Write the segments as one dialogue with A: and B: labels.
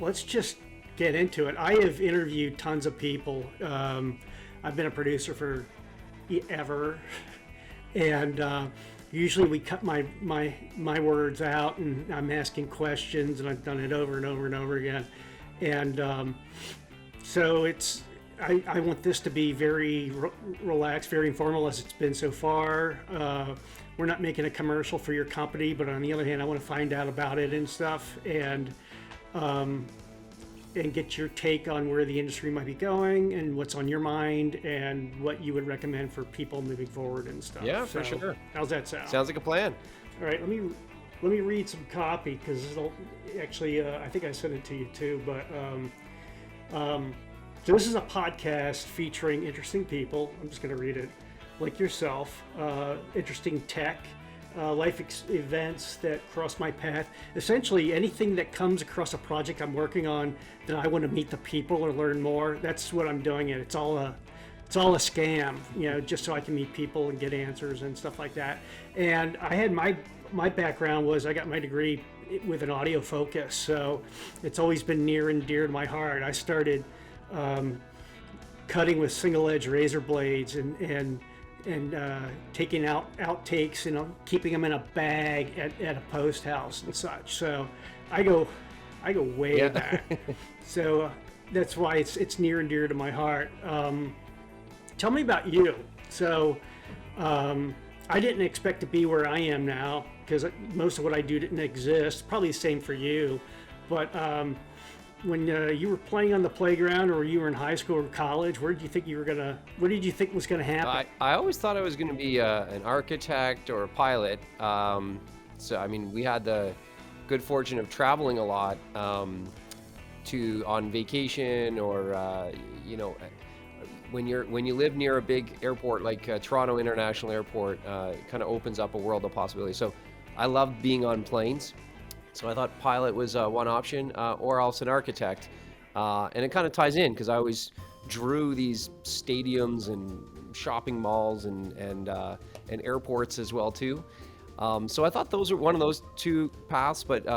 A: let's just get into it. I have interviewed tons of people. I've been a producer for ever, and usually we cut my words out, and I'm asking questions, and I've done it over and over and over again, and so I want this to be very relaxed, very informal as it's been so far. We're not making a commercial for your company, but on the other hand, I want to find out about it and stuff, and get your take on where the industry might be going and what's on your mind and what you would recommend for people moving forward and stuff.
B: Yeah, for sure.
A: How's that sound?
B: Sounds like a plan.
A: All right, let me read some copy, because actually I think I sent it to you too, but so this is a podcast featuring interesting people. I'm just going to read it, like yourself, interesting tech, life events that cross my path. Essentially, anything that comes across a project I'm working on that I want to meet the people or learn more. That's what I'm doing. It's all a scam, just so I can meet people and get answers and stuff like that. And I had my background was I got my degree with an audio focus, so it's always been near and dear to my heart. I started cutting with single edge razor blades and taking out outtakes and keeping them in a bag at a post house and such. So I go way back. So that's why it's near and dear to my heart. Tell me about you. So I didn't expect to be where I am now, because most of what I do didn't exist. Probably the same for you, but when you were playing on the playground, or you were in high school or college, what did you think was gonna happen?
B: I always thought I was going to be an architect or a pilot. So I mean, we had the good fortune of traveling a lot on vacation, or when you live near a big airport like Toronto International Airport, it kind of opens up a world of possibilities. So I loved being on planes. So I thought pilot was one option, or else an architect. And it kind of ties in, because I always drew these stadiums and shopping malls and airports as well too. So I thought those were one of those two paths. But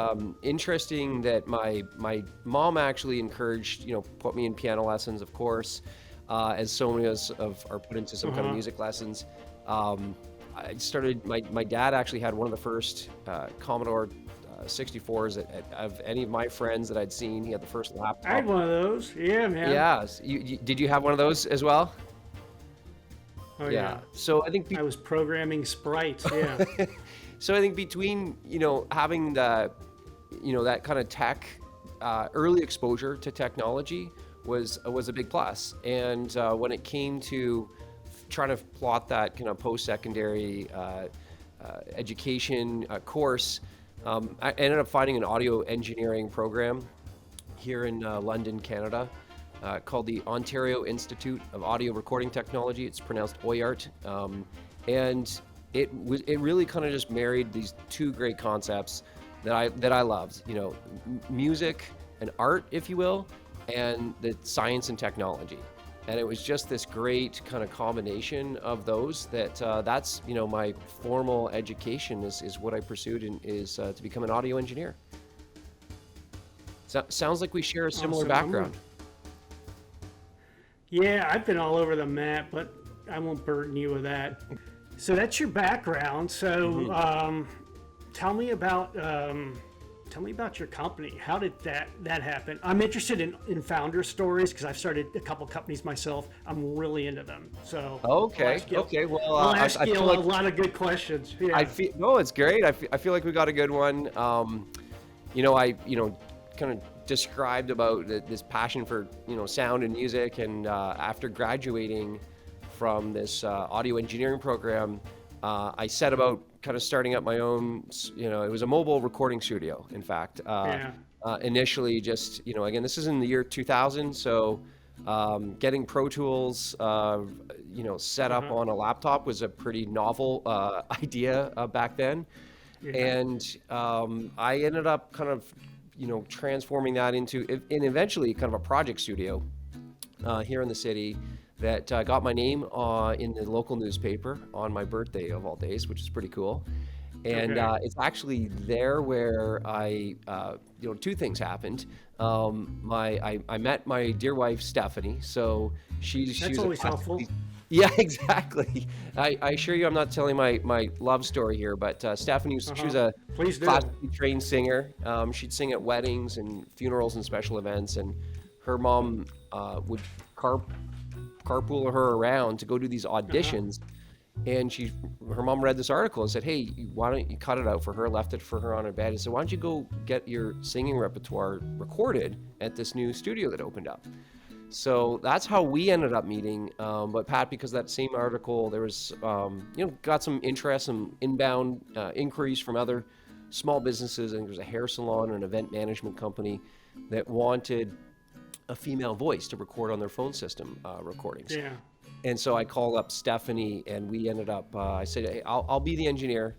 B: interesting that my mom actually encouraged, put me in piano lessons, of course, as so many of us are put into some kind of music lessons. I started. My dad actually had one of the first Commodore 64s of any of my friends that I'd seen. He had the first laptop.
A: I had one of those. Yeah, man.
B: Yeah. Did you have one of those as well?
A: Oh yeah.
B: So I think
A: I was programming sprites. Yeah.
B: So I think between having that kind of tech early exposure to technology was a big plus. And when it came to trying to plot that kind of post-secondary education course, I ended up finding an audio engineering program here in London, Canada, called the Ontario Institute of Audio Recording Technology. It's pronounced OIART, and it really kind of just married these two great concepts that I loved. Music and art, if you will, and the science and technology. And it was just this great kind of combination of those that's my formal education is what I pursued, and is to become an audio engineer. So, sounds like we share a similar background.
A: Yeah, I've been all over the map, but I won't burden you with that. So that's your background. So tell me about your company. How did that happen? I'm interested in founder stories, because I've started a couple companies myself. I'm really into them. So
B: okay. Well,
A: I'll ask you
B: like
A: a lot of good questions. Yeah.
B: It's great. I feel like we got a good one. I kind of described about this passion for sound and music, and after graduating from this audio engineering program, I set about kind of starting up my own, it was a mobile recording studio, in fact. Initially just, again, this is in the year 2000, so getting Pro Tools, set up on a laptop was a pretty novel idea back then. Yeah. And I ended up kind of, transforming that into, and eventually kind of a project studio here in the city that got my name in the local newspaper on my birthday of all days, which is pretty cool. And
A: Okay.
B: it's actually there where two things happened. I met my dear wife Stephanie. So she
A: That's
B: was a
A: always
B: classic.
A: helpful.
B: Yeah, exactly. I assure you, I'm not telling my love story here, but Stephanie, she was
A: Uh-huh.
B: a
A: Please do.
B: classically trained singer. She'd sing at weddings and funerals and special events, and her mom would carpool her around to go do these
A: Uh-huh.
B: auditions. And her mom read this article and said, "Hey, why don't you cut it out for her?" Left it for her on her bed and said, "Why don't you go get your singing repertoire recorded at this new studio that opened up?" So that's how we ended up meeting. But Pat, because that same article, there was, got some interest, some inbound inquiries from other small businesses. I think there's a hair salon and an event management company that wanted a female voice to record on their phone system recordings.
A: Yeah.
B: And so I called up Stephanie, and we ended up. I said, "Hey, I'll be the engineer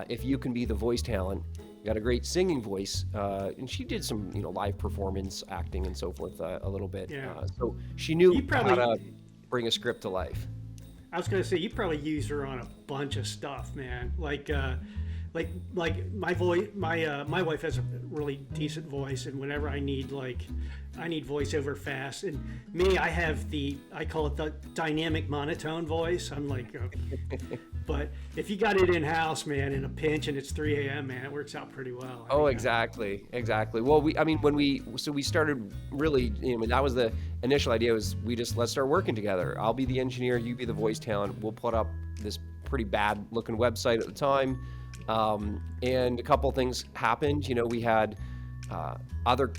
B: if you can be the voice talent. You got a great singing voice," and she did some, live performance acting and so forth a little bit.
A: Yeah.
B: So she knew
A: You
B: how
A: probably,
B: to bring a script to life.
A: I was gonna say, you probably use her on a bunch of stuff, man. Like my voice, my wife has a really decent voice, and whenever I need voiceover fast, and me, I call it the dynamic monotone voice. I'm like, but if you got it in house, man, in a pinch, and it's 3 a.m., man, it works out pretty well.
B: Oh, exactly. Well, when we started really, that was the initial idea, was let's start working together. I'll be the engineer, you be the voice talent. We'll put up this pretty bad looking website at the time. And a couple things happened. We had other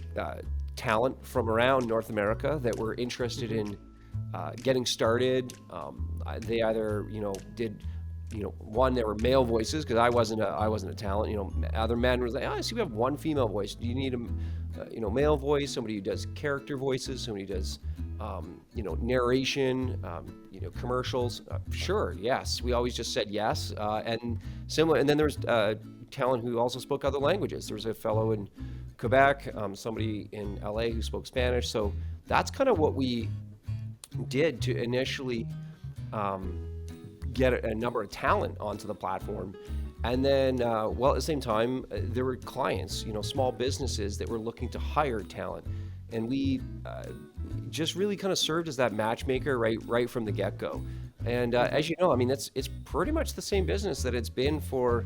B: talent from around North America that were interested in getting started. They either did one, there were male voices, because I wasn't a talent. Other men was like, "Oh, I see we have one female voice. Do you need a male voice? Somebody who does character voices, somebody who does narration, commercials." Sure, yes. We always just said yes, and similar. And then there's talent who also spoke other languages. There was a fellow in Quebec, somebody in LA who spoke Spanish. So that's kind of what we did to initially get a number of talent onto the platform. And then, at the same time, there were clients, small businesses that were looking to hire talent. And we just really kind of served as that matchmaker right from the get-go. And as you know, it's pretty much the same business that it's been for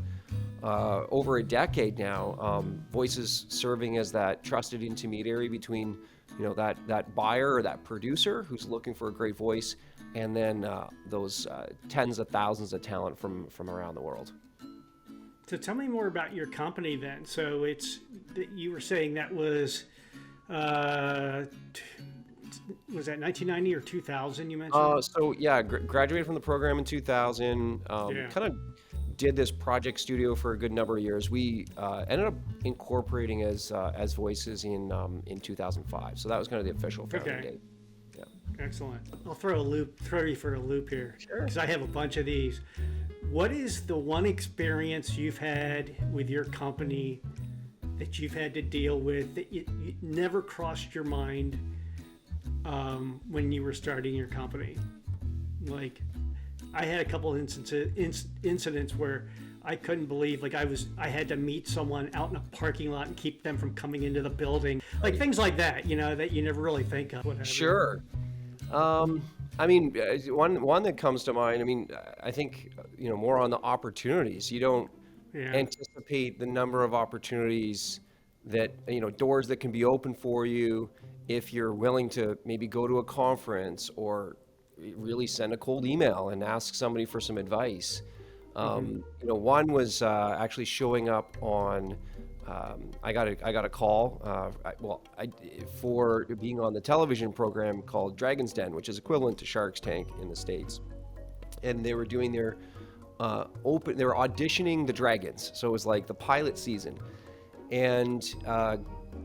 B: over a decade now. Voices serving as that trusted intermediary between, that buyer or that producer who's looking for a great voice, and then those tens of thousands of talent from around the world.
A: So tell me more about your company then. So you were saying that was that 1990 or 2000 you mentioned?
B: So yeah, graduated from the program in 2000.
A: Yeah.
B: Kind of did this project studio for a good number of years. We ended up incorporating as voices in 2005. So that was kind of the official founding
A: Okay.
B: date. Yeah.
A: Excellent. I'll throw you for a loop here.
B: Sure.
A: Because I have a bunch of these. What is the one experience you've had with your company that you've had to deal with that you never crossed your mind when you were starting your company? Like, I had a couple incidents where I couldn't believe, like I had to meet someone out in a parking lot and keep them from coming into the building, like things like that, that you never really think of. Whatever.
B: Sure. One that comes to mind. I think more on the opportunities. You don't anticipate the number of opportunities that doors that can be open for you if you're willing to maybe go to a conference or really send a cold email and ask somebody for some advice. One was actually showing up on. I got a call. For being on the television program called Dragon's Den, which is equivalent to Shark's Tank in the States, and they were doing their They were auditioning the dragons, so it was like the pilot season, and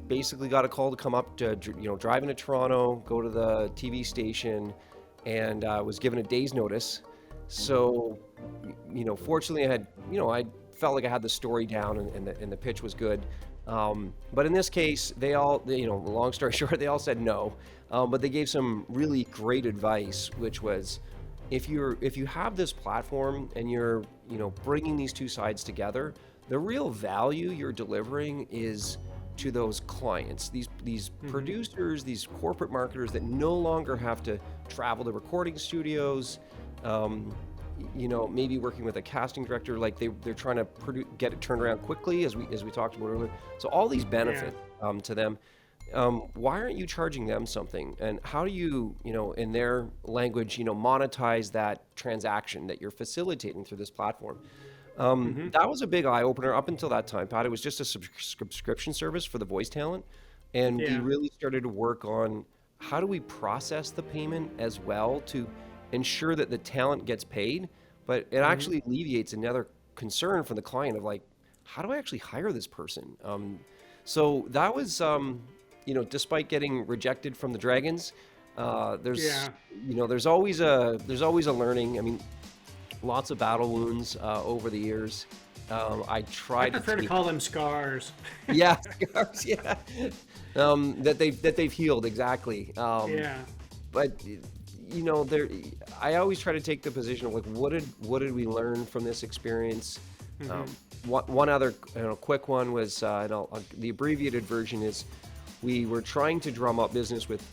B: basically got a call to come up to drive into Toronto, go to the TV station, and was given a day's notice. So, fortunately, I felt like I had the story down and the pitch was good. But in this case, long story short, they all said no. But they gave some really great advice, which was, if you have this platform and you're, bringing these two sides together, the real value you're delivering is to those clients, these producers, these corporate marketers that no longer have to travel to recording studios, maybe working with a casting director, like they're trying to get it turned around quickly, as we talked about earlier. So all these benefits to them. Why aren't you charging them something? And how do you, in their language, monetize that transaction that you're facilitating through this platform? That was a big eye opener. Up until that time, Pat, it was just a subscription service for the voice talent. And we really started to work on how do we process the payment as well to ensure that the talent gets paid, but it actually alleviates another concern from the client of like, how do I actually hire this person? So that was, despite getting rejected from the Dragons, there's always a learning. I mean, lots of battle wounds over the years. I
A: prefer to call them scars.
B: Yeah, scars. Yeah, that they've healed, exactly. But I always try to take the position of like, what did we learn from this experience? One other quick one was, the abbreviated version is, we were trying to drum up business with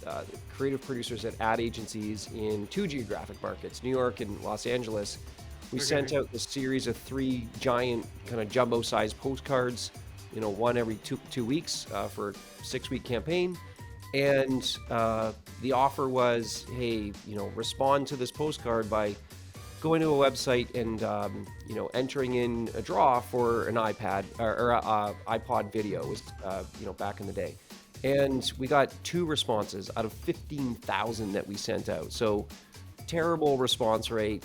B: creative producers at ad agencies in 2 geographic markets, New York and Los Angeles. We sent out a series of 3 giant kind of jumbo-sized postcards, one every two weeks for a 6-week campaign. And the offer was, hey, respond to this postcard by going to a website and entering in a draw for an iPad or iPod video. It was back in the day. And we got 2 responses out of 15,000 that we sent out. So terrible response rate.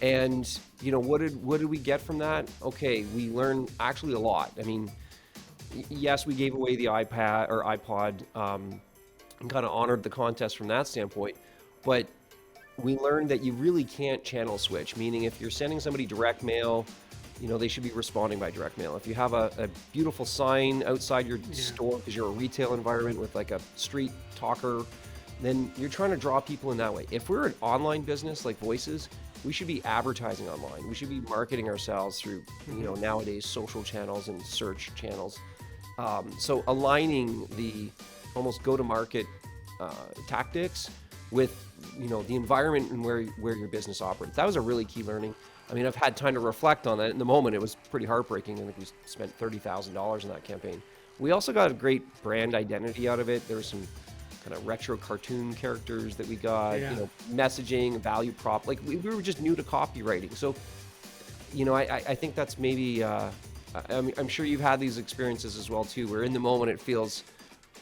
B: And what did we get from that? Okay, we learned actually a lot. I mean, yes, we gave away the iPad or iPod, and kind of honored the contest from that standpoint, but we learned that you really can't channel switch, meaning if you're sending somebody direct mail, they should be responding by direct mail. If you have a beautiful sign outside your store because you're a retail environment with like a street talker, then you're trying to draw people in that way. If we're an online business like Voices, we should be advertising online. We should be marketing ourselves through, nowadays social channels and search channels. So aligning the almost go-to-market tactics with, the environment and where your business operates. That was a really key learning. I mean, I've had time to reflect on that. In the moment, it was pretty heartbreaking. I think we spent $30,000 in that campaign. We also got a great brand identity out of it. There was some kind of retro cartoon characters that we got, messaging, value prop. Like we were just new to copywriting. So, I think that's maybe, I'm sure you've had these experiences as well too, where in the moment it feels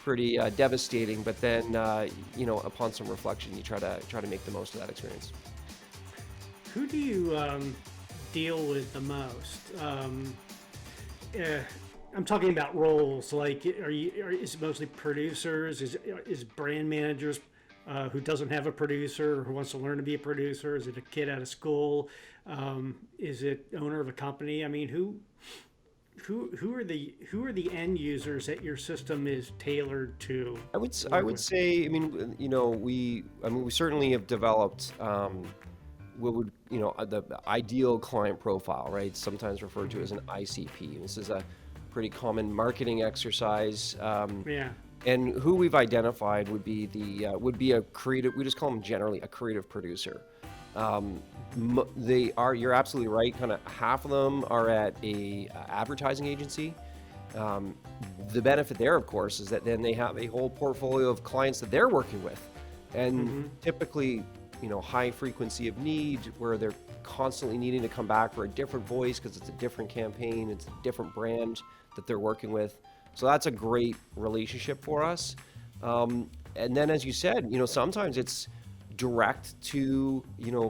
B: pretty devastating, but then, upon some reflection, you try to make the most of that experience.
A: Who do you deal with the most? I'm talking about roles. Like, is it mostly producers? Is brand managers who doesn't have a producer or who wants to learn to be a producer? Is it a kid out of school? Is it owner of a company? I mean, who are the end users that your system is tailored to?
B: I would say, we certainly have developed what would, the ideal client profile, right? Sometimes referred to as an ICP. This is a pretty common marketing exercise. And who we've identified would be a creative. We just call them generally a creative producer. You're absolutely right. Kind of half of them are at a advertising agency. The benefit there, of course, is that then they have a whole portfolio of clients that they're working with, and typically, high frequency of need where they're constantly needing to come back for a different voice because it's a different campaign, it's a different brand that they're working with. So that's a great relationship for us. And then, as you said, sometimes it's direct to,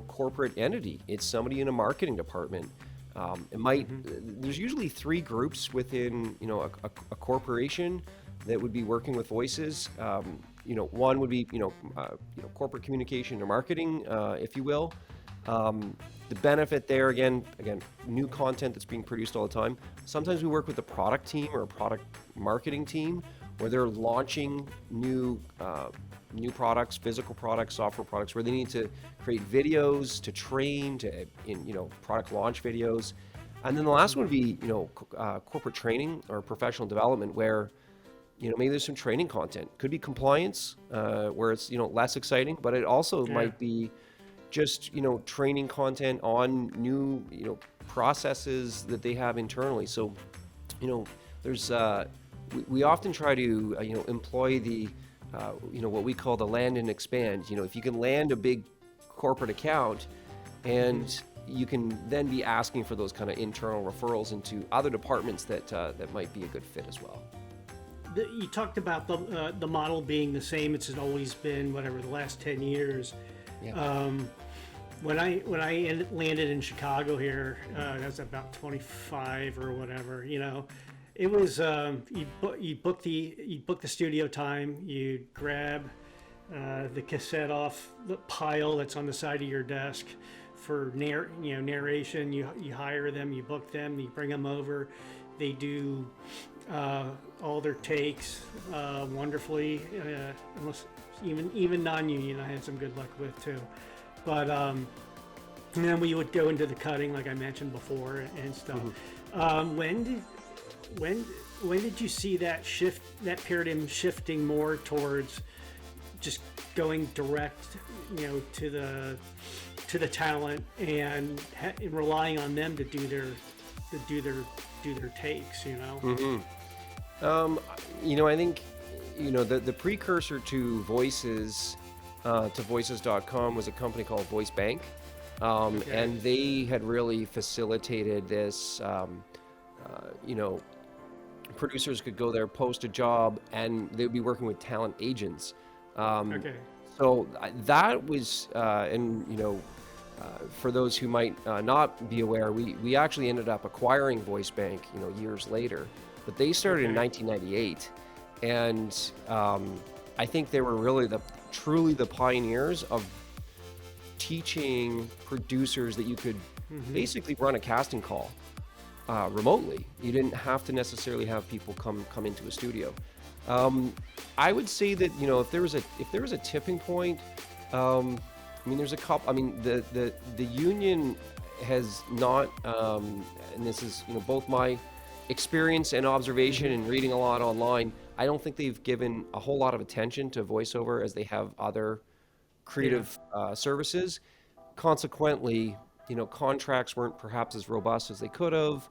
B: corporate entity. It's somebody in a marketing department. There's usually 3 groups within, a corporation that would be working with voices. One would be, corporate communication or marketing, if you will. The benefit there, again, new content that's being produced all the time. Sometimes we work with a product team or a product marketing team where they're launching new new products, physical products, software products, where they need to create videos to train, product launch videos. And then the last one would be, corporate training or professional development, where, maybe there's some training content. Could be compliance, where it's, less exciting, but it also might be just, training content on new, processes that they have internally. So, there's, we often try to, employ the, what we call the land and expand. If you can land a big corporate account, and you can then be asking for those kind of internal referrals into other departments that might be a good fit as well.
A: You talked about the model being the same. It's always been the last 10 years.
B: Yeah.
A: When I landed in Chicago here, that's about 25 or whatever. It was you book the studio time. You grab the cassette off the pile that's on the side of your desk for narration. You hire them, you book them, you bring them over. They do all their takes wonderfully, unless even non-union I had some good luck with too. But and then we would go into the cutting, like I mentioned before, and stuff. When did you see that shift, that paradigm shifting more towards just going direct, to the talent and relying on them to do their takes,
B: I think, the precursor to Voices, to Voices.com was a company called Voice Bank. And they had really facilitated this, producers could go there, post a job, and they would be working with talent agents. So that was, for those who might not be aware, we actually ended up acquiring Voice Bank, years later. But they started in 1998, and I think they were really truly the pioneers of teaching producers that you could basically run a casting call remotely. You didn't have to necessarily have people come into a studio. I would say that if there was a tipping point, there's a couple. The union has not, and this is both my experience and observation and reading a lot online. I don't think they've given a whole lot of attention to voiceover as they have other creative services. Consequently, contracts weren't perhaps as robust as they could have.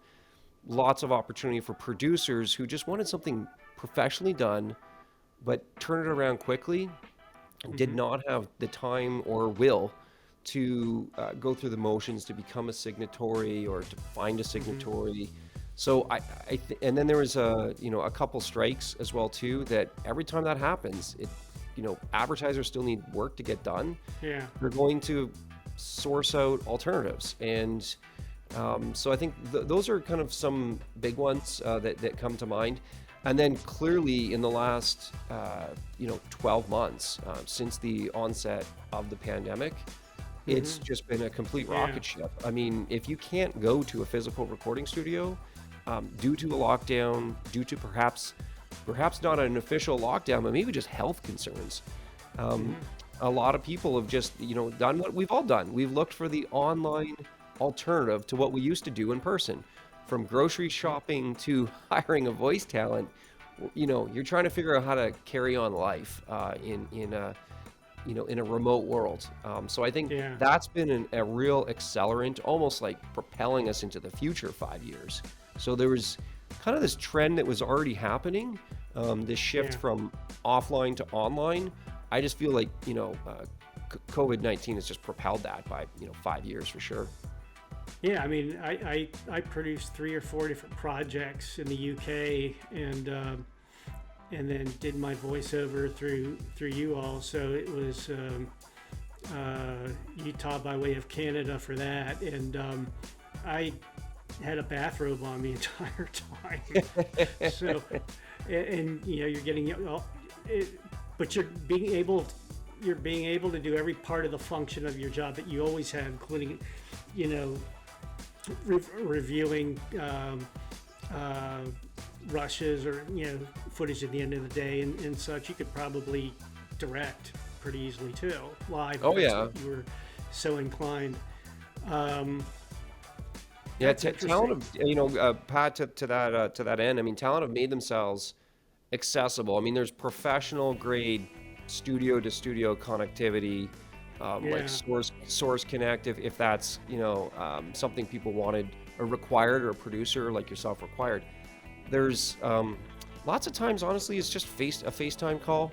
B: Lots of opportunity for producers who just wanted something professionally done, but turn it around quickly, did not have the time or will to go through the motions to become a signatory or to find a signatory. So and then there was a couple strikes as well too, that every time that happens, advertisers still need work to get done.
A: Yeah.
B: They're going to source out alternatives. And so I think those are kind of some big ones that come to mind. And then clearly in the last 12 months, since the onset of the pandemic, it's just been a complete rocket ship. If you can't go to a physical recording studio due to a lockdown, due to perhaps not an official lockdown, but maybe just health concerns, a lot of people have just done what we've all done. We've looked for the online alternative to what we used to do in person. From grocery shopping to hiring a voice talent, you're trying to figure out how to carry on life in a remote world. So I think that's been a real accelerant, almost like propelling us into the future 5 years. So there was kind of this trend that was already happening, this shift from offline to online. I just feel like COVID-19 has just propelled that by 5 years for sure.
A: Yeah, I produced 3 or 4 different projects in the UK, and then did my voiceover through you all. So it was Utah by way of Canada for that, and I had a bathrobe on the entire time. So, and you're getting, but you're being able to do every part of the function of your job that you always have, including, reviewing rushes or footage at the end of the day and such. You could probably direct pretty easily too, live.
B: Oh,
A: if that's
B: yeah.
A: what you were so inclined. Um,
B: Yeah,
A: that's
B: talent
A: interesting.
B: of Pat, to that end. I mean, talent have made themselves accessible. I mean, there's professional grade studio to studio connectivity, like
A: Yeah.
B: Source Connect, if that's something people wanted or required, or a producer like yourself required. There's lots of times, honestly, it's just a FaceTime call.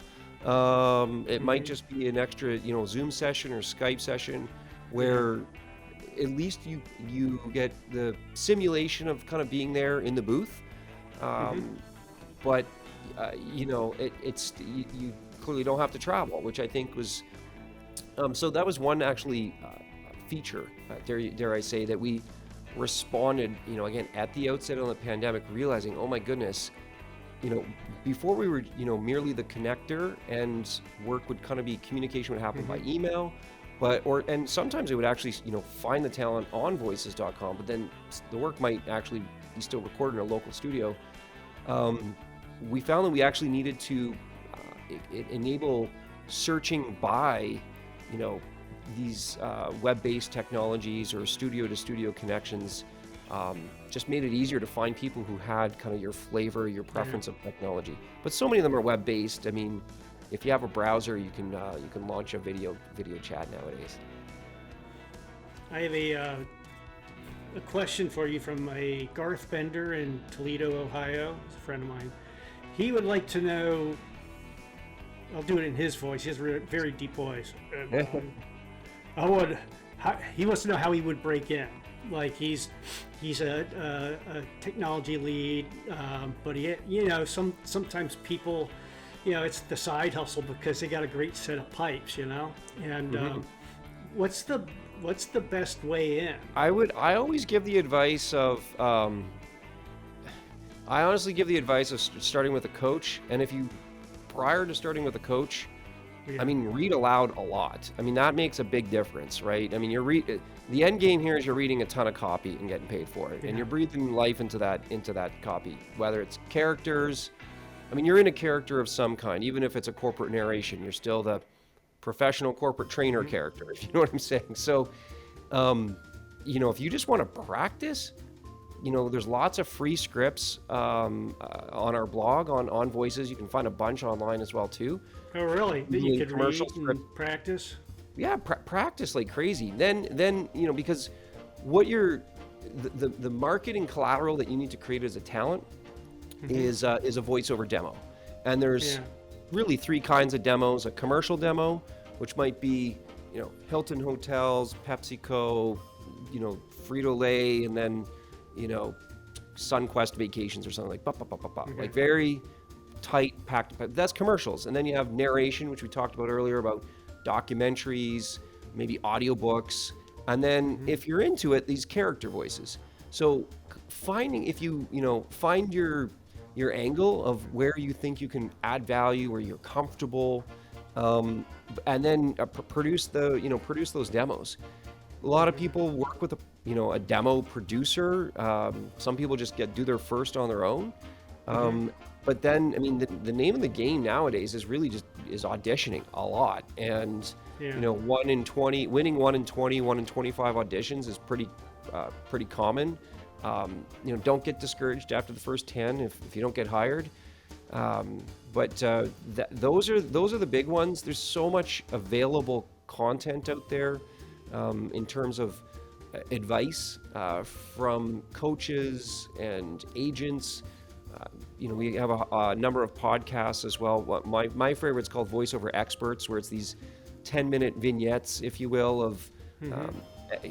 B: It might
A: Hmm.
B: just be an extra, Zoom session or Skype session,
A: Yeah.
B: where at least you get the simulation of kind of being there in the booth.
A: Hmm.
B: Um, but it's you clearly don't have to travel, which I think was so that was one actually feature, dare I say, that we responded, again at the outset of the pandemic, realizing, oh my goodness, you know, before we were, merely the connector, and work would kind of be, communication would happen by
A: Hmm.
B: email, and sometimes it would actually, find the talent on voices.com, but then the work might actually be still recorded in a local studio. Um, we found that we actually needed to enable searching by, you know, these web-based technologies or studio-to-studio connections. Just made it easier to find people who had kind of your flavor, your
A: Yeah.
B: preference of technology. But so many of them are web-based. I mean, if you have a browser, you can launch a video chat nowadays.
A: I have a question for you from a Garth Bender in Toledo, Ohio. He's a friend of mine. He would like to know. I'll do it in his voice. He has a very deep voice. I would. He wants to know how he would break in. Like he's a technology lead, but sometimes people, it's the side hustle because they got a great set of pipes, and
B: Mhm.
A: what's the what's the best way in?
B: I always give the advice of, I honestly give the advice of starting with a coach. And if you, prior to starting with a coach, I
A: Yeah.
B: mean, read aloud a lot. I mean, that makes a big difference, right? I mean, the end game here is you're reading a ton of copy and getting paid for it, and
A: Yeah.
B: you're breathing life into that copy, whether it's characters. I mean, you're in a character of some kind, even if it's a corporate narration. You're still the professional corporate trainer
A: Hmm.
B: character, if you know what I'm saying. So, um, if you just want to practice, there's lots of free scripts on our blog on Voices. You can find a bunch online as well too.
A: Oh, really? That you
B: Usually
A: could
B: commercial
A: read
B: scripts.
A: and practice?
B: Yeah, practice like crazy. Then because what you're the marketing collateral that you need to create as a talent
A: Hmm.
B: is a voiceover demo. And there's
A: Yeah.
B: really three kinds of demos: a commercial demo, which might be, Hilton Hotels, PepsiCo, Frito-Lay, and then, you know, SunQuest Vacations or something, like
A: Okay.
B: like very tight, packed. That's commercials. And then you have narration, which we talked about earlier, about documentaries, maybe audiobooks. And then
A: Hmm.
B: if you're into it, these character voices. So finding, if find your angle of where you think you can add value, where you're comfortable, um, and then produce those demos. A lot of
A: Hmm.
B: people work with a demo producer. Some people just do their first on their own.
A: Hmm.
B: Um, but then, I mean, the name of the game nowadays is really just is auditioning a lot. And,
A: Yeah.
B: 1 in 20, winning 1 in 20, 1 in 25 auditions is pretty common. Don't get discouraged after the first 10 if you don't get hired. Those are the big ones. There's so much available content out there, in terms of advice from coaches and agents. We have a number of podcasts as well. My favorite's called Voiceover Experts, where it's these 10-minute vignettes, if you will, of
A: Hmm.
B: um,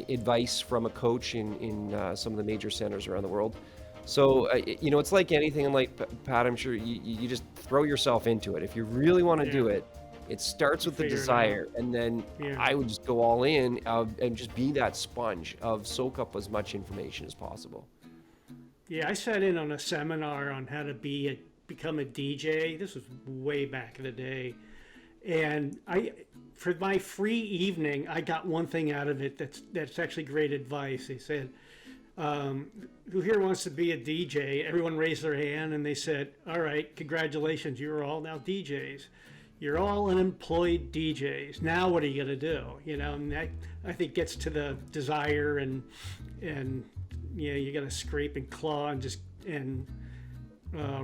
B: advice from a coach in some of the major centers around the world. So, it's like anything in life, Pat. I'm sure you just throw yourself into it. If you really want to
A: Yeah.
B: do it, it starts
A: You
B: with the
A: figure it out.
B: desire, and then
A: Yeah.
B: I would just go all in, and just be that sponge of soak up as much information as possible.
A: Yeah. I sat in on a seminar on how to become a DJ. This was way back in the day, and for my free evening, I got one thing out of it that's actually great advice. They said, "Who here wants to be a DJ?" Everyone raised their hand, and they said, "All right, congratulations, you're all now DJs." you're all unemployed DJs. Now what are you going to do? And that, I think, gets to the desire and you got to scrape and claw and just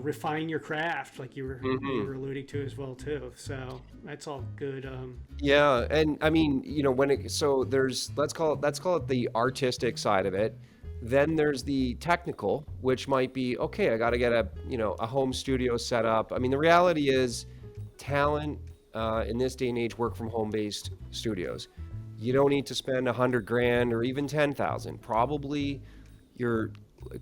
A: refine your craft, like you were alluding to as well too. So that's all good.
B: Yeah, and I mean, so there's let's call it the artistic side of it. Then there's the technical, which might be, okay, I got to get a home studio set up. I mean, the reality is talent in this day and age work from home based studios. You don't need to spend $100,000 or even 10,000. Probably your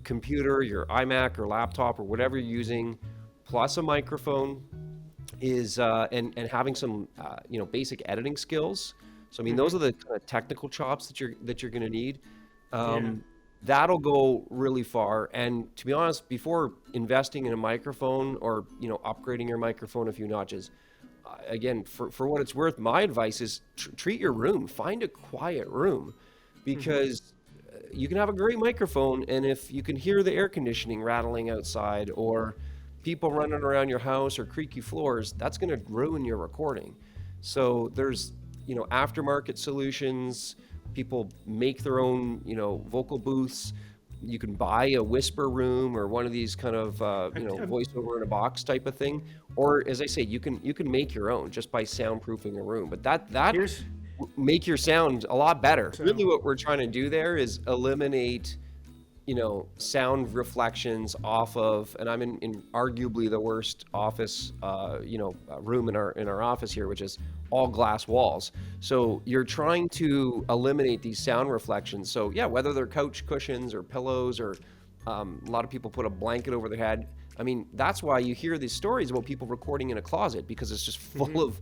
B: computer, your iMac or laptop or whatever you're using, plus a microphone is and having some basic editing skills. So I mean, those are the kind of technical chops that you're going to need. That'll go really far. And to be honest, before investing in a microphone or upgrading your microphone a few notches, again, for what it's worth, my advice is treat your room. Find a quiet room, because you can have a great microphone, and if you can hear the air conditioning rattling outside or people running around your house or creaky floors, that's going to ruin your recording. So there's aftermarket solutions. People make their own vocal booths. You can buy a whisper room or one of these kind of voiceover in a box type of thing, or as I say, you can make your own just by soundproofing a room. But that make your sound a lot better. Really what we're trying to do there is eliminate sound reflections off of, and I'm in arguably the worst office room in our office here, which is all glass walls. So you're trying to eliminate these sound reflections. So yeah, whether they're couch cushions or pillows or a lot of people put a blanket over their head. I mean, that's why you hear these stories about people recording in a closet, because it's just full of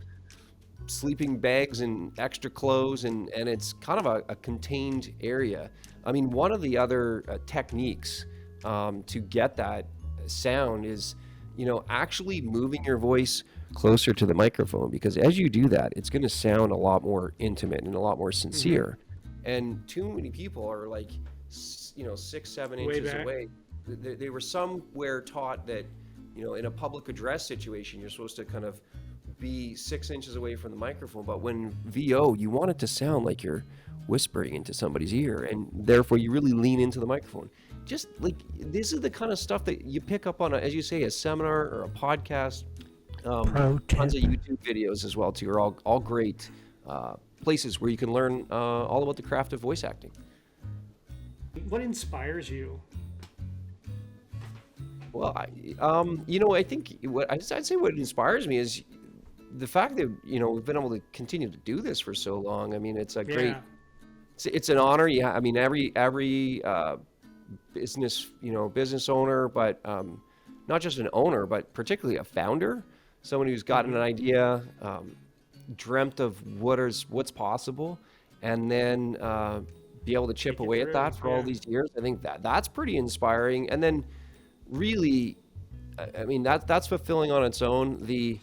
B: sleeping bags and extra clothes, and it's kind of a contained area. I mean, one of the other techniques to get that sound is actually moving your voice closer to the microphone, because as you do that, it's going to sound a lot more intimate and a lot more sincere. And too many people are like 6-7 inches away. They were somewhere taught that in a public address situation you're supposed to kind of be 6 inches away from the microphone, but when VO, you want it to sound like you're whispering into somebody's ear, and therefore you really lean into the microphone. Just like, this is the kind of stuff that you pick up on as you say, a seminar or a podcast. Tons of YouTube videos as well too are all great places where you can learn all about the craft of voice acting.
A: What inspires you?
B: Well, I think I'd say what inspires me is the fact that we've been able to continue to do this for so long. I mean, it's a great, it's an honor. Yeah, I mean, every business owner, but not just an owner, but particularly a founder, someone who's gotten an idea, dreamt of what's possible, and then be able to chip away at that for all these years. I think that's pretty inspiring. And then really, I mean, that's fulfilling on its own. The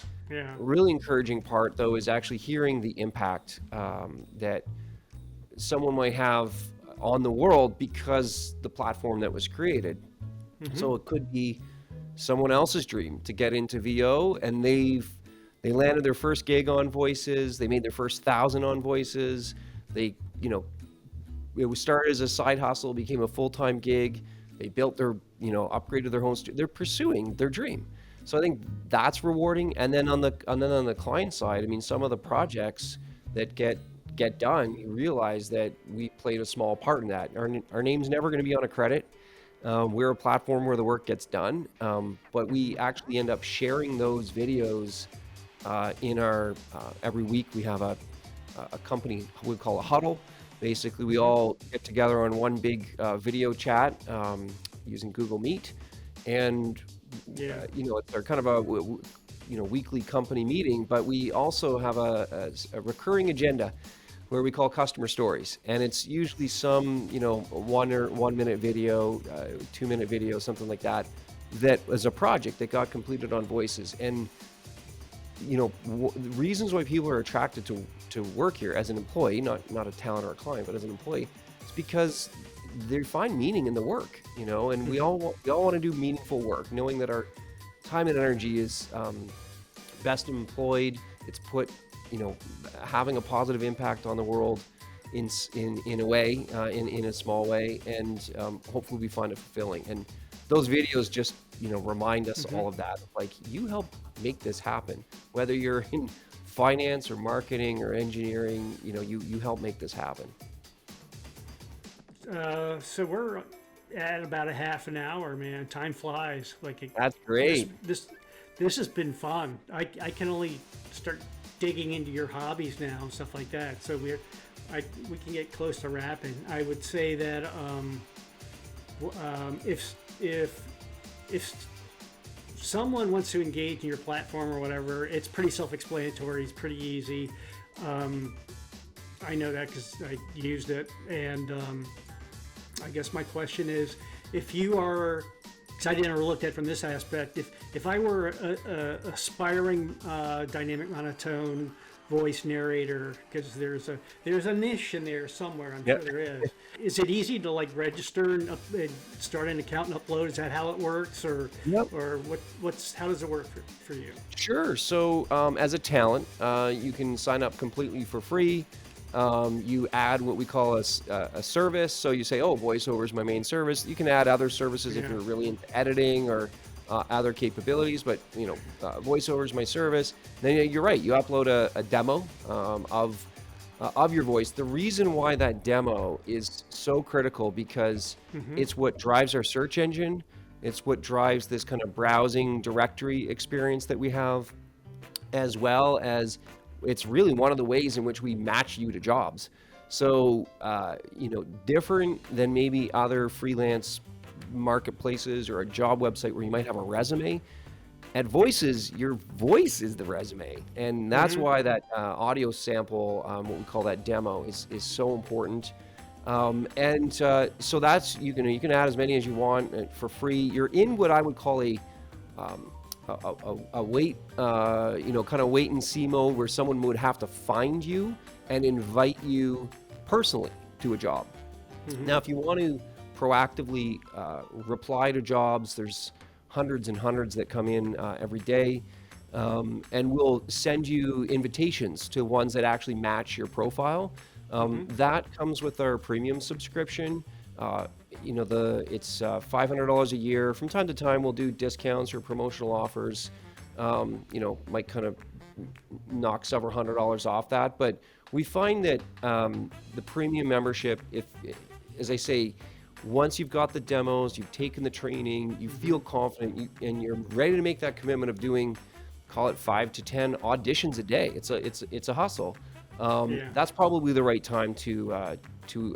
B: really encouraging part, though, is actually hearing the impact that someone might have on the world because the platform that was created. So it could be someone else's dream to get into VO, and they landed their first gig on Voices. They made their first 1,000 on Voices. They, it was started as a side hustle, became a full-time gig. They built their, upgraded their home studio. They're pursuing their dream. So I think that's rewarding. And then on the client side, I mean, some of the projects that get done, you realize that we played a small part in that. Our name's never going to be on a credit. We're a platform where the work gets done, but we actually end up sharing those videos in our every week. We have a company we call a huddle. Basically, we all get together on one big video chat using Google Meet, and it's our kind of a weekly company meeting. But we also have a recurring agenda where we call customer stories, and it's usually some 1 minute video, 2 minute video, something like that. That was a project that got completed on Voices, and reasons why people are attracted to work here as an employee, not a talent or a client, but as an employee, it's because they find meaning in the work, and we all want to do meaningful work, knowing that our time and energy is best employed it's put, having a positive impact on the world in a way, in a small way, and hopefully we find it fulfilling. And those videos just remind us all of that. Like, you help make this happen, whether you're in finance or marketing or engineering. You help make this happen.
A: So we're at about a half an hour, man. Time flies.
B: That's great.
A: This has been fun. I can only start digging into your hobbies now and stuff like that. So we can get close to wrapping. I would say that if someone wants to engage in your platform or whatever, it's pretty self-explanatory. It's pretty easy. I know that because I used it. And I guess my question is, if you are, because I didn't look at it from this aspect, if I were a aspiring dynamic monotone voice narrator, because there's a niche in there somewhere, I'm sure there is. Is it easy to register and start an account and upload? Is that how it works, or how does it work for you?
B: Sure. So as a talent, you can sign up completely for free. You add what we call a service. So you say, oh, VoiceOver is my main service. You can add other services if you're really into editing or other capabilities, but VoiceOver is my service. Then you're right, you upload a demo of your voice. The reason why that demo is so critical, because it's what drives our search engine. It's what drives this kind of browsing directory experience that we have, as well as it's really one of the ways in which we match you to jobs. So, different than maybe other freelance marketplaces or a job website where you might have a resume. At Voices, your voice is the resume, and that's why that audio sample, what we call that demo, is so important. So that's you can add as many as you want for free. You're in what I would call a wait, kind of wait and see mode, where someone would have to find you and invite you personally to a job. Now, if you want to proactively reply to jobs, there's hundreds and hundreds that come in every day, and we'll send you invitations to ones that actually match your profile. That comes with our premium subscription. It's $500 a year. From time to time, we'll do discounts or promotional offers. Might kind of knock several $100s off that. But we find that the premium membership, as I say, once you've got the demos, you've taken the training, you feel confident, and you're ready to make that commitment of doing, call it 5 to 10 auditions a day. It's a hustle. That's probably the right time to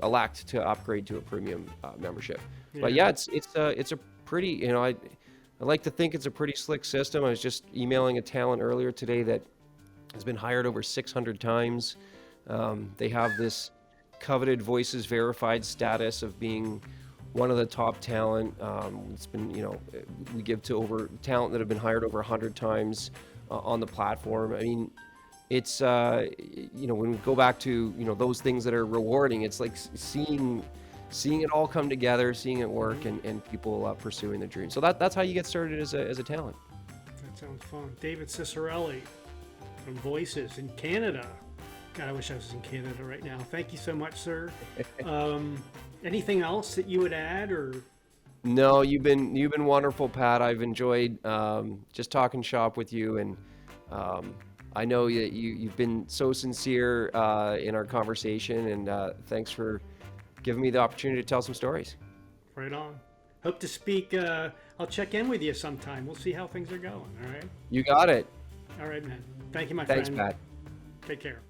B: elect to upgrade to a premium membership. But it's a pretty, I like to think it's a pretty slick system. I was just emailing a talent earlier today that has been hired over 600 times. They have this coveted Voices Verified status of being one of the top talent. It's been, we give to over talent that have been hired over 100 times on the platform. I mean, it's, when we go back to, those things that are rewarding, it's like seeing it all come together, seeing it work, and people pursuing the dream. So that's how you get started as a talent.
A: That sounds fun. David Ciccarelli from Voices in Canada. God, I wish I was in Canada right now. Thank you so much, sir. Anything else that you would add, or?
B: No, you've been wonderful, Pat. I've enjoyed just talking shop with you, and I know that you've been so sincere in our conversation, and thanks for giving me the opportunity to tell some stories.
A: Right on. Hope to speak. I'll check in with you sometime. We'll see how things are going. All right.
B: You got it.
A: All right, man. Thank you, my
B: friend.
A: Thanks, Pat. Take care.